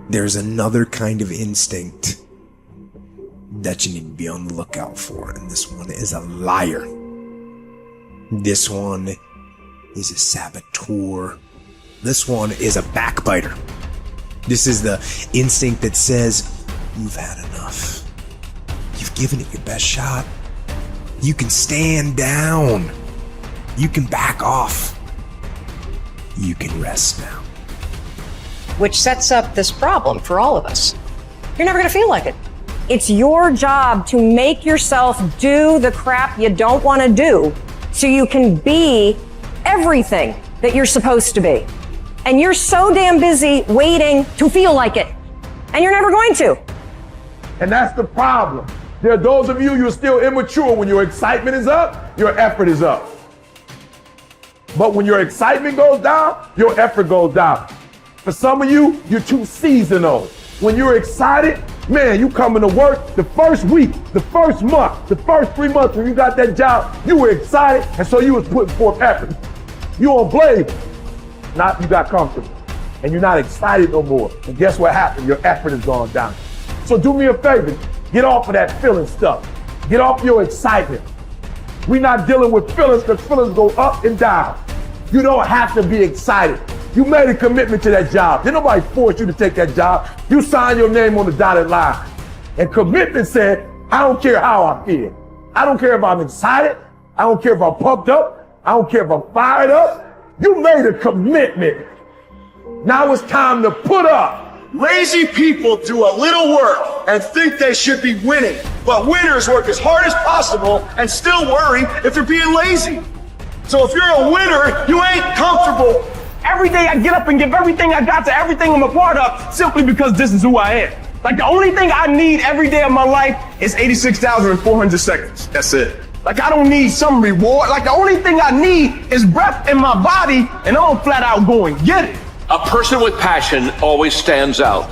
there's another kind of instinct that you need to be on the lookout for, and this one is a liar. This one is a saboteur. This one is a backbiter. This is the instinct that says, you've had enough. You've given it your best shot. You can stand down. You can back off. You can rest now. Which sets up this problem for all of us. You're never going to feel like it. It's your job to make yourself do the crap you don't want to do so you can be everything that you're supposed to be. And you're so damn busy waiting to feel like it. And you're never going to. And that's the problem. There are those of you, you're still immature. When your excitement is up, your effort is up. But when your excitement goes down, your effort goes down. For some of you, you're too seasonal. When you're excited, man, you coming to work the first week, the first month, the first 3 months when you got that job, you were excited, and so you was putting forth effort. You on blade. Now you got comfortable, and you're not excited no more. And guess what happened? Your effort has gone down. So do me a favor, get off of that feeling stuff. Get off your excitement. We're not dealing with feelings because feelings go up and down. You don't have to be excited. You made a commitment to that job. Didn't nobody force you to take that job. You signed your name on the dotted line. And commitment said, I don't care how I feel. I don't care if I'm excited. I don't care if I'm pumped up. I don't care if I'm fired up. You made a commitment. Now it's time to put up. Lazy people do a little work and think they should be winning, but winners work as hard as possible and still worry if they're being lazy. So if you're a winner, you ain't comfortable. Every day I get up and give everything I got to everything I'm a part of simply because this is who I am. Like the only thing I need every day of my life is 86,400 seconds. That's it. Like I don't need some reward. Like the only thing I need is breath in my body and I'm flat out going get it. A person with passion always stands out.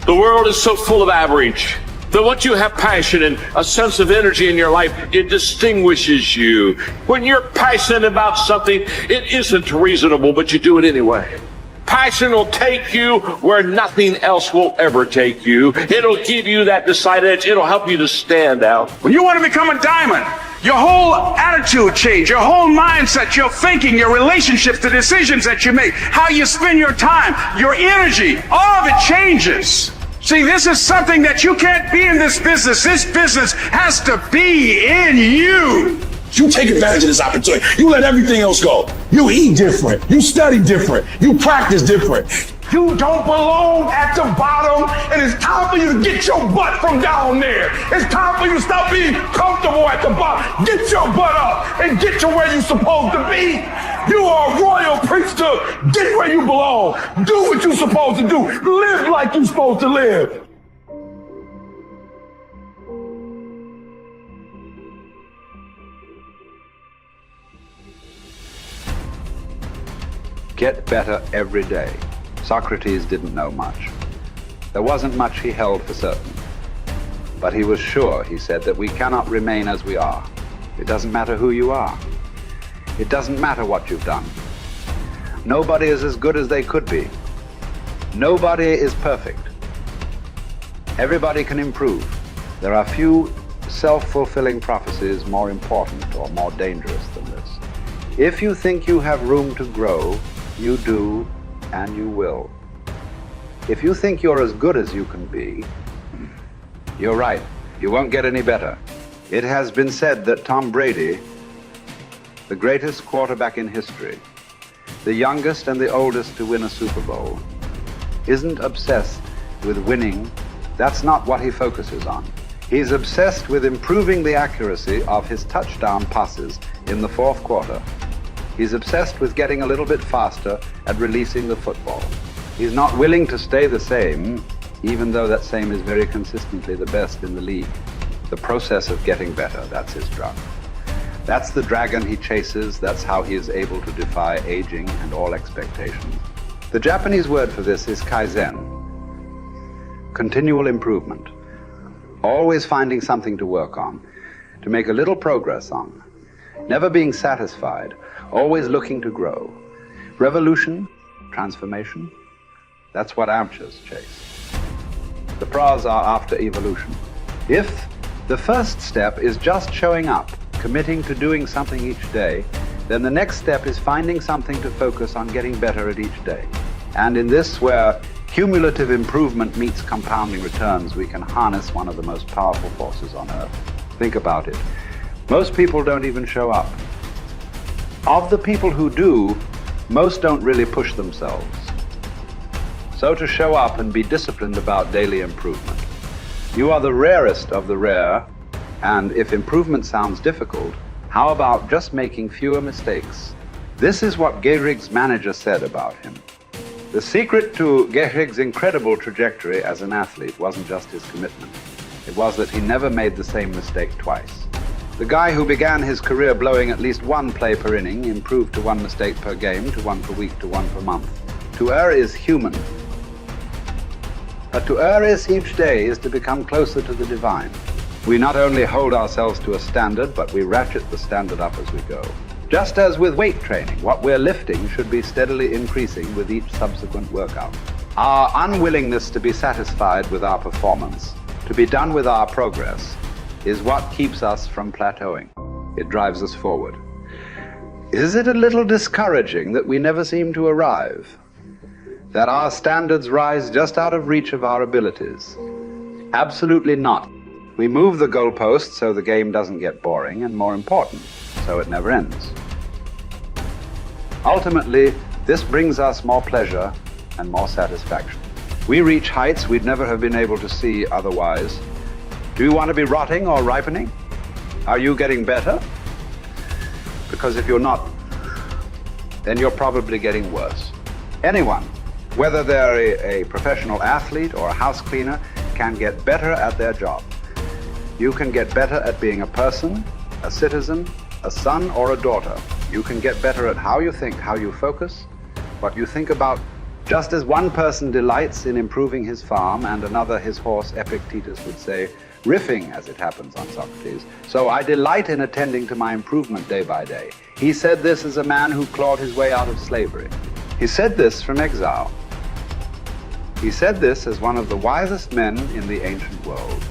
The world is so full of average that once you have passion and a sense of energy in your life, it distinguishes you. When you're passionate about something, it isn't reasonable, but you do it anyway. Passion will take you where nothing else will ever take you. It'll give you that decided edge. It'll help you to stand out. When you want to become a diamond, your whole attitude change, your whole mindset, your thinking, your relationships, the decisions that you make, how you spend your time, your energy, all of it changes. See, this is something that you can't be in this business. This business has to be in you. You take advantage of this opportunity. You let everything else go. You eat different. You study different. You practice different. You don't belong at the bottom, and it's time for you to get your butt from down there. It's time for you to stop being comfortable at the bottom. Get your butt up and get to where you're supposed to be. You are a royal priesthood. Get where you belong. Do what you're supposed to do. Live like you're supposed to live. Get better every day. Socrates didn't know much. There wasn't much he held for certain. But he was sure, he said, that we cannot remain as we are. It doesn't matter who you are. It doesn't matter what you've done. Nobody is as good as they could be. Nobody is perfect. Everybody can improve. There are few self-fulfilling prophecies more important or more dangerous than this. If you think you have room to grow, you do, and you will. If you think you're as good as you can be, you're right. You won't get any better. It has been said that Tom Brady, the greatest quarterback in history, the youngest and the oldest to win a Super Bowl, isn't obsessed with winning. That's not what he focuses on. He's obsessed with improving the accuracy of his touchdown passes in the fourth quarter. He's obsessed with getting a little bit faster at releasing the football. He's not willing to stay the same, even though that same is very consistently the best in the league. The process of getting better, that's his drug. That's the dragon he chases. That's how he is able to defy aging and all expectations. The Japanese word for this is kaizen, continual improvement. Always finding something to work on, to make a little progress on. Never being satisfied, always looking to grow. Revolution, transformation, That's what amateurs chase. The pros are after evolution. If the first step is just showing up, committing to doing something each day, then the next step is finding something to focus on getting better at each day. And in this, where cumulative improvement meets compounding returns, we can harness one of the most powerful forces on earth. Think about it. Most people don't even show up. Of the people who do, most don't really push themselves. So to show up and be disciplined about daily improvement. You are the rarest of the rare, and if improvement sounds difficult, how about just making fewer mistakes? This is what Gehrig's manager said about him. The secret to Gehrig's incredible trajectory as an athlete wasn't just his commitment. It was that he never made the same mistake twice. The guy who began his career blowing at least one play per inning improved to one mistake per game, to one per week, to one per month. To err is human. But to err is each day is to become closer to the divine. We not only hold ourselves to a standard, but we ratchet the standard up as we go. Just as with weight training, what we're lifting should be steadily increasing with each subsequent workout. Our unwillingness to be satisfied with our performance, to be done with our progress, is what keeps us from plateauing. It drives us forward. Is it a little discouraging that we never seem to arrive? That our standards rise just out of reach of our abilities? Absolutely not. We move the goalpost so the game doesn't get boring, and more important, so it never ends. Ultimately, this brings us more pleasure and more satisfaction. We reach heights we'd never have been able to see otherwise. Do you want to be rotting or ripening? Are you getting better? Because if you're not, then you're probably getting worse. Anyone, whether they're a professional athlete or a house cleaner, can get better at their job. You can get better at being a person, a citizen, a son or a daughter. You can get better at how you think, how you focus, what you think about. Just as one person delights in improving his farm and another his horse, Epictetus would say, riffing as it happens on Socrates, so I delight in attending to my improvement day by day. He said this as a man who clawed his way out of slavery. He said this from exile. He said this as one of the wisest men in the ancient world.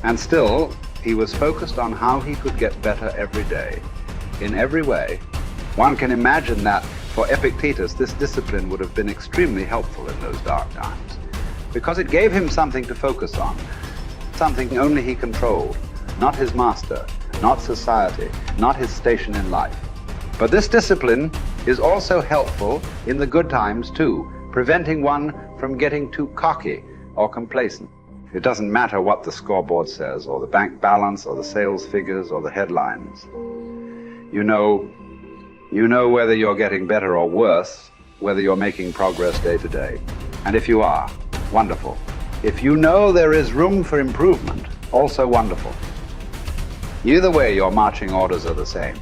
And still, he was focused on how he could get better every day, in every way. One can imagine that for Epictetus, this discipline would have been extremely helpful in those dark times, because it gave him something to focus on, something only he controlled, not his master, not society, not his station in life. But this discipline is also helpful in the good times too, preventing one from getting too cocky or complacent. It doesn't matter what the scoreboard says, or the bank balance, or the sales figures, or the headlines. You know whether you're getting better or worse, whether you're making progress day to day. And if you are, wonderful. If you know there is room for improvement, also wonderful. Either way, your marching orders are the same.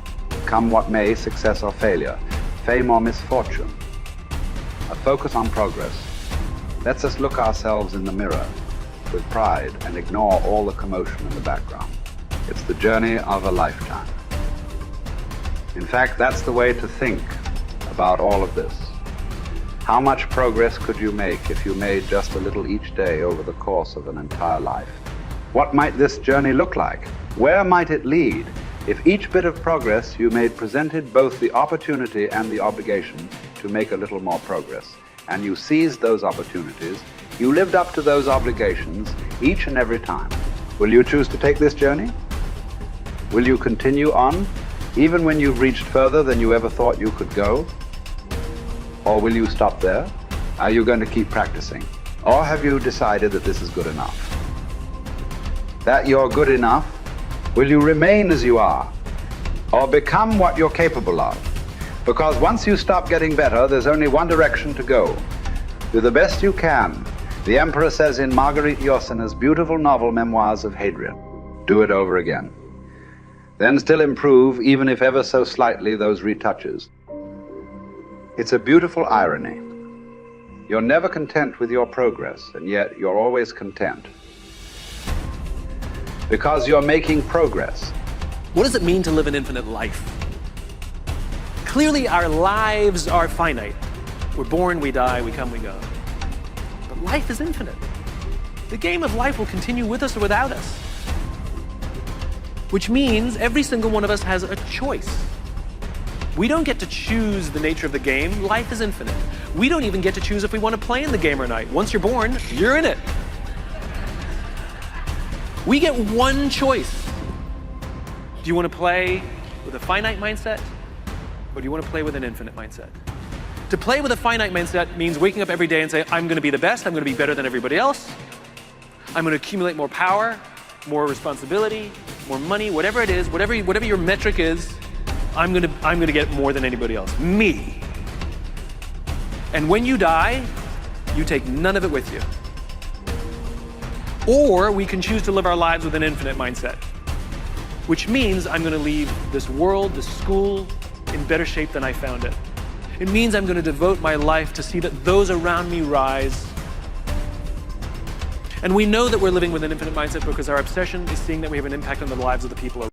Come what may, success or failure, fame or misfortune. A focus on progress lets us look ourselves in the mirror with pride and ignore all the commotion in the background. It's the journey of a lifetime. In fact, that's the way to think about all of this. How much progress could you make if you made just a little each day over the course of an entire life? What might this journey look like? Where might it lead if each bit of progress you made presented both the opportunity and the obligation to make a little more progress, and you seized those opportunities, you lived up to those obligations each and every time? Will you choose to take this journey? Will you continue on, even when you've reached further than you ever thought you could go? Or will you stop there? Are you going to keep practicing? Or have you decided that this is good enough? That you're good enough? Will you remain as you are? Or become what you're capable of? Because once you stop getting better, there's only one direction to go. Do the best you can. The Emperor says in Marguerite Yourcenar's beautiful novel Memoirs of Hadrian, do it over again. Then still improve, even if ever so slightly, those retouches. It's a beautiful irony. You're never content with your progress, and yet you're always content. Because you're making progress. What does it mean to live an infinite life? Clearly, our lives are finite. We're born, we die, we come, we go. But life is infinite. The game of life will continue with us or without us. Which means every single one of us has a choice. We don't get to choose the nature of the game. Life is infinite. We don't even get to choose if we want to play in the game or not. Once you're born, you're in it. We get one choice. Do you want to play with a finite mindset, or do you want to play with an infinite mindset? To play with a finite mindset means waking up every day and say, I'm going to be the best, I'm going to be better than everybody else, I'm going to accumulate more power, more responsibility, more money, whatever it is, whatever your metric is, I'm going to get more than anybody else. Me. And when you die, you take none of it with you. Or we can choose to live our lives with an infinite mindset, which means I'm going to leave this world, this school, in better shape than I found it. It means I'm going to devote my life to see that those around me rise. And we know that we're living with an infinite mindset because our obsession is seeing that we have an impact on the lives of the people around us.